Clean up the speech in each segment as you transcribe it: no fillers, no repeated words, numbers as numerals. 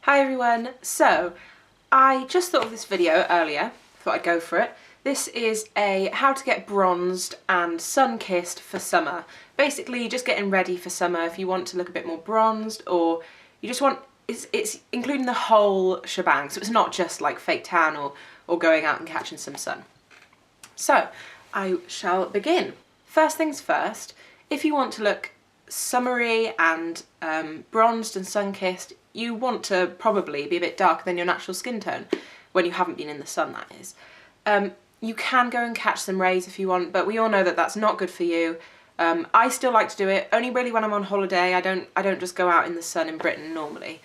Hi everyone, so I just thought of this video earlier, thought I'd go for it. This is a how to get bronzed and sun-kissed for summer. Basically just getting ready for summer if you want to look a bit more bronzed, or you just want, it's including the whole shebang, so it's not just like fake tan or going out and catching some sun. So I shall begin. First things first, if you want to look summery and bronzed and sun-kissed, you want to probably be a bit darker than your natural skin tone when you haven't been in the sun, that is. You can go and catch some rays if you want, but we all know that that's not good for you. I still like to do it, only really when I'm on holiday. I don't just go out in the sun in Britain normally.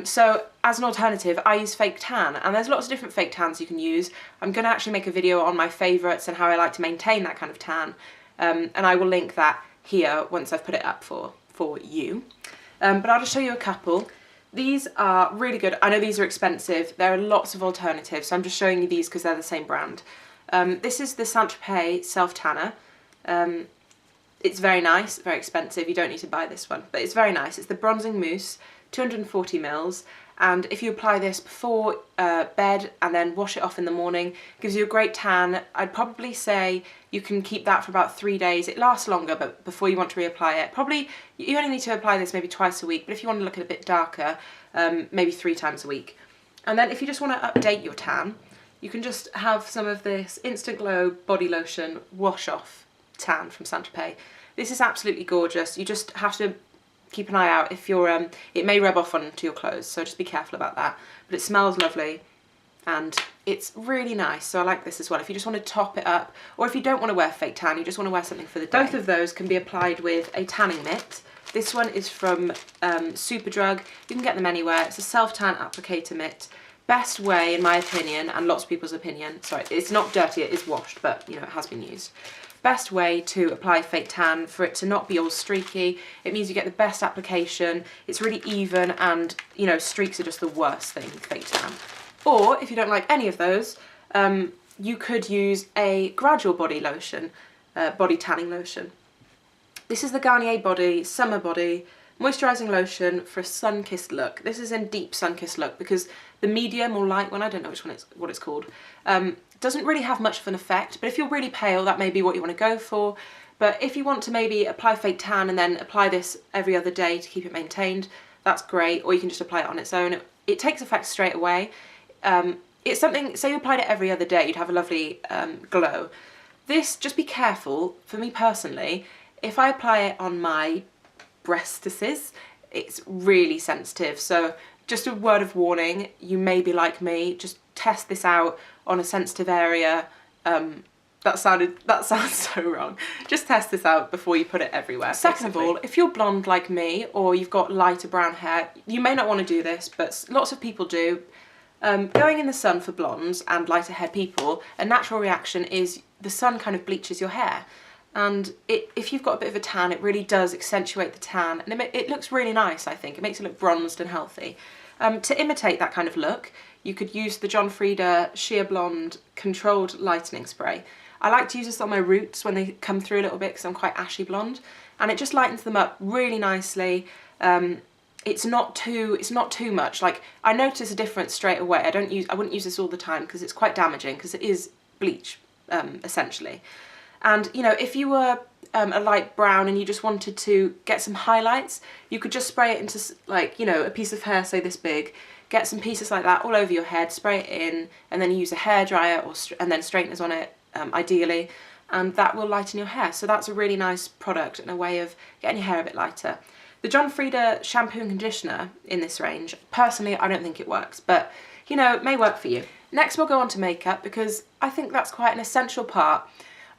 So as an alternative, I use fake tan, and there's lots of different fake tans you can use. I'm going to actually make a video on my favourites and how I like to maintain that kind of tan, and I will link that here once I've put it up for you. But I'll just show you a couple. These are really good. I know these are expensive. There are lots of alternatives, so I'm just showing you these because they're the same brand. This is the Saint-Tropez Self Tanner. It's very nice, very expensive. You don't need to buy this one, but it's very nice. It's the Bronzing Mousse, 240 mils. And if you apply this before bed and then wash it off in the morning, it gives you a great tan. I'd probably say you can keep that for about 3 days. It lasts longer, but before you want to reapply it, probably you only need to apply this maybe twice a week, but if you want to look a bit darker, maybe 3 times a week. And then if you just want to update your tan, you can just have some of this Instant Glow body lotion wash off tan from Saint-Tropez. This is absolutely gorgeous. You just have to keep an eye out if you're, it may rub off onto your clothes, so just be careful about that. But it smells lovely and it's really nice, so I like this as well. If you just want to top it up, or if you don't want to wear fake tan, you just want to wear something for the day. Both of those can be applied with a tanning mitt. This one is from Superdrug. You can get them anywhere. It's a self-tan applicator mitt. Best way, in my opinion, and lots of people's opinion, sorry, it's not dirty, it is washed, but you know, it has been used. Best way to apply fake tan for it to not be all streaky. It means you get the best application, it's really even, and you know, streaks are just the worst thing, fake tan. Or if you don't like any of those, you could use a gradual body lotion, body tanning lotion. This is the Garnier Body Summer Body Moisturising Lotion for a sun-kissed look. This is in deep sun-kissed look because the medium or light one, I don't know which one what it's called, doesn't really have much of an effect, but if you're really pale, that may be what you want to go for. But if you want to maybe apply fake tan and then apply this every other day to keep it maintained, that's great, or you can just apply it on its own. It takes effect straight away. It's something, say you applied it every other day, you'd have a lovely glow. This, just be careful, for me personally, if I apply it on my breastises, it's really sensitive, so just a word of warning, you may be like me, just test this out on a sensitive area. That sounds so wrong. Just test this out before you put it everywhere. Second of all, if you're blonde like me, or you've got lighter brown hair, you may not want to do this, but lots of people do. Going in the sun for blondes and lighter haired people, a natural reaction is the sun kind of bleaches your hair. And if you've got a bit of a tan, it really does accentuate the tan, and it looks really nice, I think. It makes it look bronzed and healthy. To imitate that kind of look, you could use the John Frieda Sheer Blonde Controlled Lightening Spray. I like to use this on my roots when they come through a little bit because I'm quite ashy blonde, and it just lightens them up really nicely. It's not too much. Like, I notice a difference straight away. I wouldn't use this all the time because it's quite damaging, because it is bleach, essentially. And you know, if you were a light brown and you just wanted to get some highlights, you could just spray it into, like, you know, a piece of hair, say this big, get some pieces like that all over your head, spray it in, and then use a hairdryer and then straighteners on it, ideally, and that will lighten your hair. So that's a really nice product and a way of getting your hair a bit lighter. The John Frieda shampoo and conditioner in this range, personally, I don't think it works, but you know, it may work for you. Next we'll go on to makeup, because I think that's quite an essential part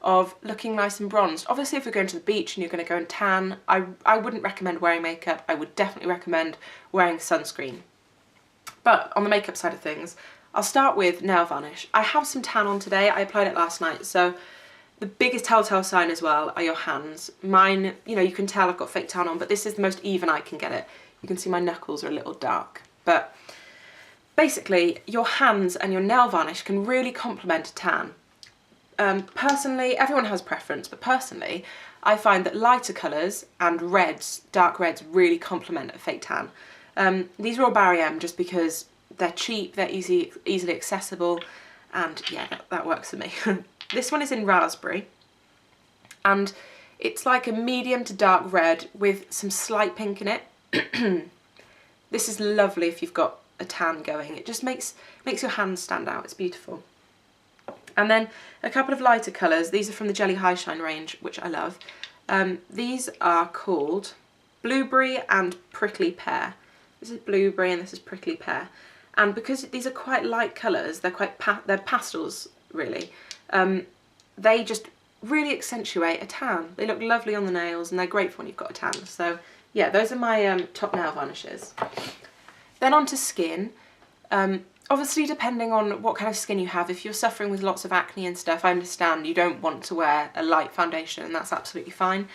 of looking nice and bronzed. Obviously, if you're going to the beach and you're going to go and tan, I wouldn't recommend wearing makeup. I would definitely recommend wearing sunscreen. But on the makeup side of things, I'll start with nail varnish. I have some tan on today. I applied it last night, so the biggest telltale sign as well are your hands. Mine, you know, you can tell I've got fake tan on, but this is the most even I can get it. You can see my knuckles are a little dark. But basically, your hands and your nail varnish can really complement a tan. Personally, everyone has preference, but personally, I find that lighter colours and reds, dark reds, really complement a fake tan. These are all Barry M just because they're cheap, they're easily accessible, and yeah, that works for me. This one is in raspberry, and it's like a medium to dark red with some slight pink in it. This is lovely if you've got a tan going. It just makes your hands stand out. It's beautiful. And then a couple of lighter colours. These are from the Jelly High Shine range, which I love. These are called Blueberry and Prickly Pear. This is blueberry and this is prickly pear. And because these are quite light colours, they're pastels really. They just really accentuate a tan. They look lovely on the nails and they're great for when you've got a tan. So yeah, those are my top nail varnishes. Then on to skin. Obviously depending on what kind of skin you have, if you're suffering with lots of acne and stuff, I understand you don't want to wear a light foundation and that's absolutely fine.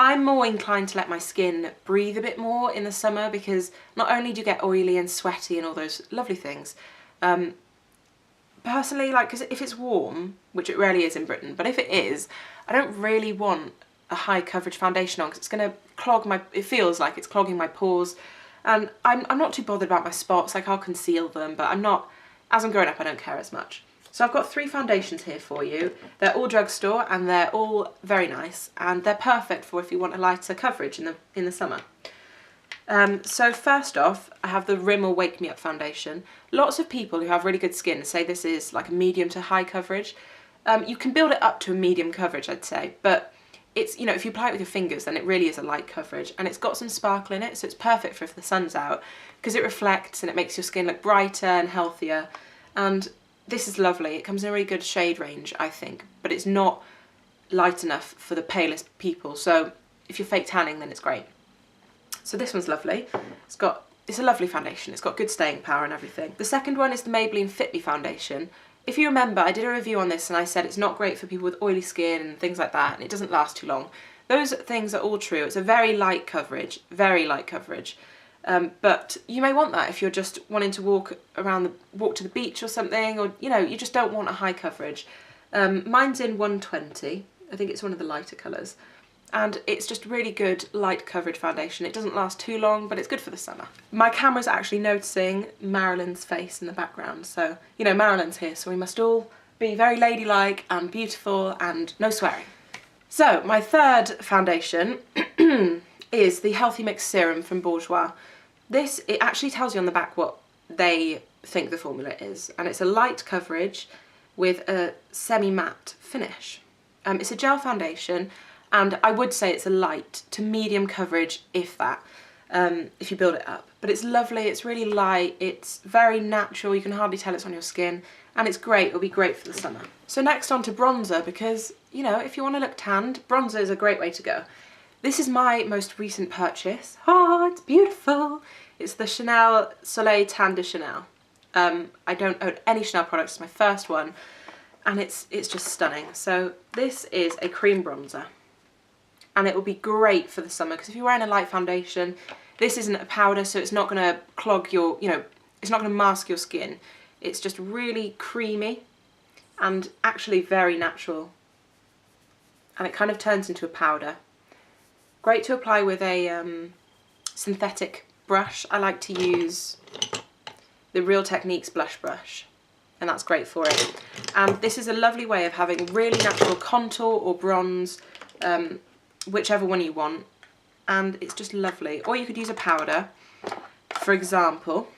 I'm more inclined to let my skin breathe a bit more in the summer because not only do you get oily and sweaty and all those lovely things, personally, like, because if it's warm, which it rarely is in Britain, but if it is, I don't really want a high coverage foundation on because it's going to clog it feels like it's clogging my pores. And I'm not too bothered about my spots, like I'll conceal them, but as I'm growing up, I don't care as much. So I've got 3 foundations here for you. They're all drugstore and they're all very nice and they're perfect for if you want a lighter coverage in the summer. So first off, I have the Rimmel Wake Me Up foundation. Lots of people who have really good skin say this is like a medium to high coverage. You can build it up to a medium coverage, I'd say, but it's, you know, if you apply it with your fingers, then it really is a light coverage, and it's got some sparkle in it, so it's perfect for if the sun's out, because it reflects and it makes your skin look brighter and healthier. And this is lovely. It comes in a really good shade range, I think, but it's not light enough for the palest people, so if you're fake tanning, then it's great. So this one's lovely. It's a lovely foundation. It's got good staying power and everything. The second one is the Maybelline Fit Me foundation. If you remember, I did a review on this and I said it's not great for people with oily skin and things like that, and it doesn't last too long. Those things are all true. It's a very light coverage, but you may want that if you're just wanting to walk to the beach or something, or you know, you just don't want a high coverage. Mine's in 120. I think it's one of the lighter colours. And it's just really good light coverage foundation. It doesn't last too long, but it's good for the summer. My camera's actually noticing Marilyn's face in the background, so, you know, Marilyn's here, so we must all be very ladylike and beautiful and no swearing. So, my third foundation is the Healthy Mix Serum from Bourjois. This, it actually tells you on the back what they think the formula is, and it's a light coverage with a semi-matte finish. It's a gel foundation, and I would say it's a light to medium coverage, if that, if you build it up. But it's lovely, it's really light, it's very natural, you can hardly tell it's on your skin, and it's great, it'll be great for the summer. So next on to bronzer, because, you know, if you want to look tanned, bronzer is a great way to go. This is my most recent purchase. Oh, it's beautiful! It's the Chanel Soleil Tan de Chanel. I don't own any Chanel products, it's my first one, and it's just stunning. So this is a cream bronzer. And it will be great for the summer because if you're wearing a light foundation, this isn't a powder, so it's not going to clog your, you know, it's not going to mask your skin. It's just really creamy and actually very natural. And it kind of turns into a powder. Great to apply with a synthetic brush. I like to use the Real Techniques blush brush, and that's great for it. And this is a lovely way of having really natural contour or bronze, whichever one you want, and it's just lovely. Or you could use a powder, for example.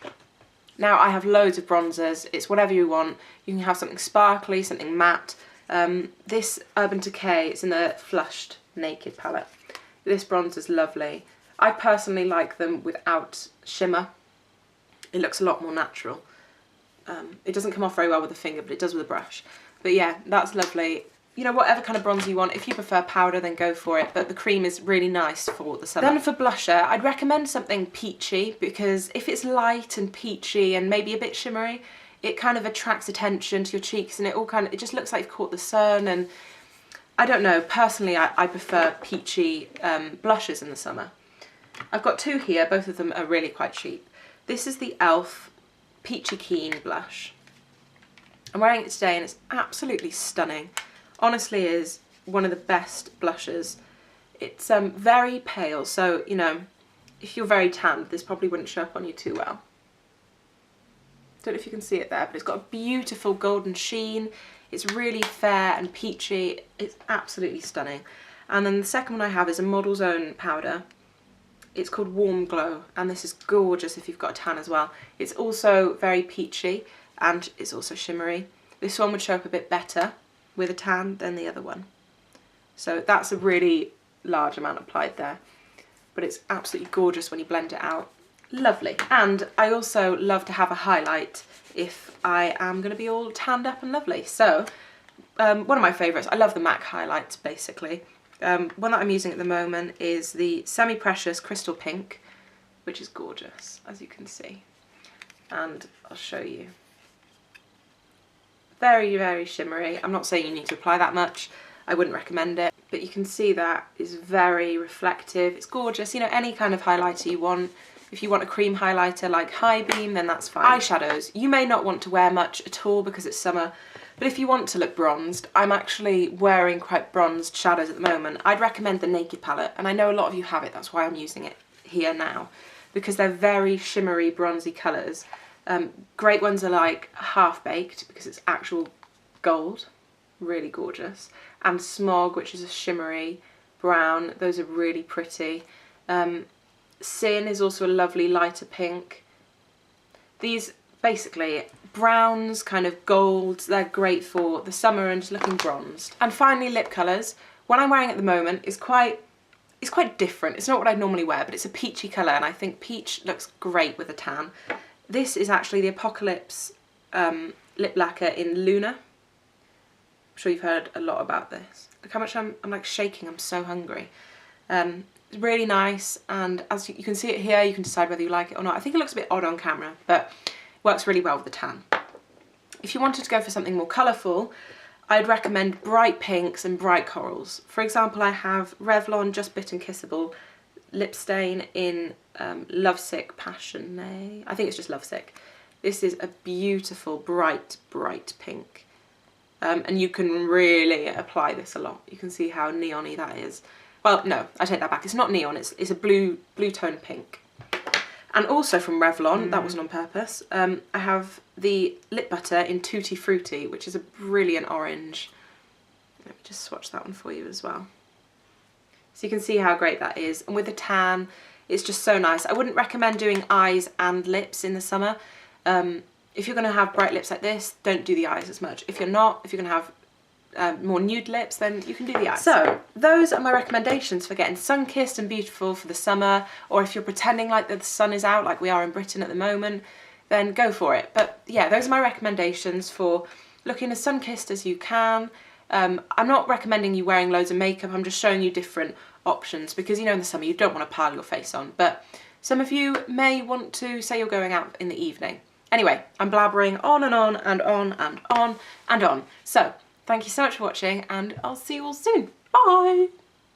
Now I have loads of bronzers, it's whatever you want. You can have something sparkly, something matte. This Urban Decay, it's in the Flushed Naked palette. This bronzer's lovely. I personally like them without shimmer. It looks a lot more natural. It doesn't come off very well with a finger, but it does with a brush. But yeah, that's lovely. You know, whatever kind of bronzer you want. If you prefer powder, then go for it, but the cream is really nice for the summer. Then for blusher, I'd recommend something peachy, because if it's light and peachy and maybe a bit shimmery, it kind of attracts attention to your cheeks, and it just looks like you've caught the sun. And I don't know, personally I prefer peachy blushes in the summer. I've got 2 here, both of them are really quite cheap. This is the e.l.f. Peachy Keen blush. I'm wearing it today and it's absolutely stunning. Honestly is one of the best blushes. It's very pale, so, you know, if you're very tanned, this probably wouldn't show up on you too well. Don't know if you can see it there, but it's got a beautiful golden sheen. It's really fair and peachy. It's absolutely stunning. And then the second one I have is a Model's Own powder. It's called Warm Glow, and this is gorgeous if you've got a tan as well. It's also very peachy and it's also shimmery. This one would show up a bit better with a tan than the other one. So that's a really large amount applied there, but it's absolutely gorgeous when you blend it out. Lovely. And I also love to have a highlight if I am going to be all tanned up and lovely. So one of my favourites, I love the MAC highlights basically. One that I'm using at the moment is the Semi-Precious Crystal Pink, which is gorgeous, as you can see. And I'll show you. Very, very shimmery. I'm not saying you need to apply that much. I wouldn't recommend it. But you can see that is very reflective. It's gorgeous. You know, any kind of highlighter you want. If you want a cream highlighter like High Beam, then that's fine. Eyeshadows. You may not want to wear much at all because it's summer. But if you want to look bronzed, I'm actually wearing quite bronzed shadows at the moment. I'd recommend the Naked palette, and I know a lot of you have it, that's why I'm using it here now, because they're very shimmery, bronzy colours. Great ones are like Half Baked, because it's actual gold, really gorgeous, and Smog, which is a shimmery brown, those are really pretty. Sin is also a lovely lighter pink. These basically browns, kind of golds, they're great for the summer and just looking bronzed. And finally, lip colours. What I'm wearing at the moment is quite different. It's not what I'd normally wear, but it's a peachy colour, and I think peach looks great with a tan. This is actually the Apocalypse lip lacquer in Luna. I'm sure you've heard a lot about this. Look how much I'm like shaking, I'm so hungry. It's really nice, and as you can see it here, you can decide whether you like it or not. I think it looks a bit odd on camera, but works really well with the tan. If you wanted to go for something more colourful, I'd recommend bright pinks and bright corals. For example, I have Revlon Just Bit and Kissable lip stain in Lovesick Passionate. I think it's just Lovesick. This is a beautiful, bright, bright pink. And you can really apply this a lot. You can see how neon-y that is. Well, no, I take that back. It's not neon, it's a blue tone pink. And also from Revlon, that wasn't on purpose, I have the lip butter in Tutti Frutti, which is a brilliant orange. Let me just swatch that one for you as well. So you can see how great that is. And with the tan, it's just so nice. I wouldn't recommend doing eyes and lips in the summer. If you're going to have bright lips like this, don't do the eyes as much. If you're not, if you're going to have more nude lips, then you can do the eyes. So those are my recommendations for getting sun-kissed and beautiful for the summer, or if you're pretending like the sun is out like we are in Britain at the moment, then go for it. But yeah, those are my recommendations for looking as sun-kissed as you can. I'm not recommending you wearing loads of makeup, I'm just showing you different options, because you know in the summer you don't want to pile your face on, but some of you may want to, say you're going out in the evening. Anyway, I'm blabbering on and on and on and on and on. So thank you so much for watching, and I'll see you all soon. Bye!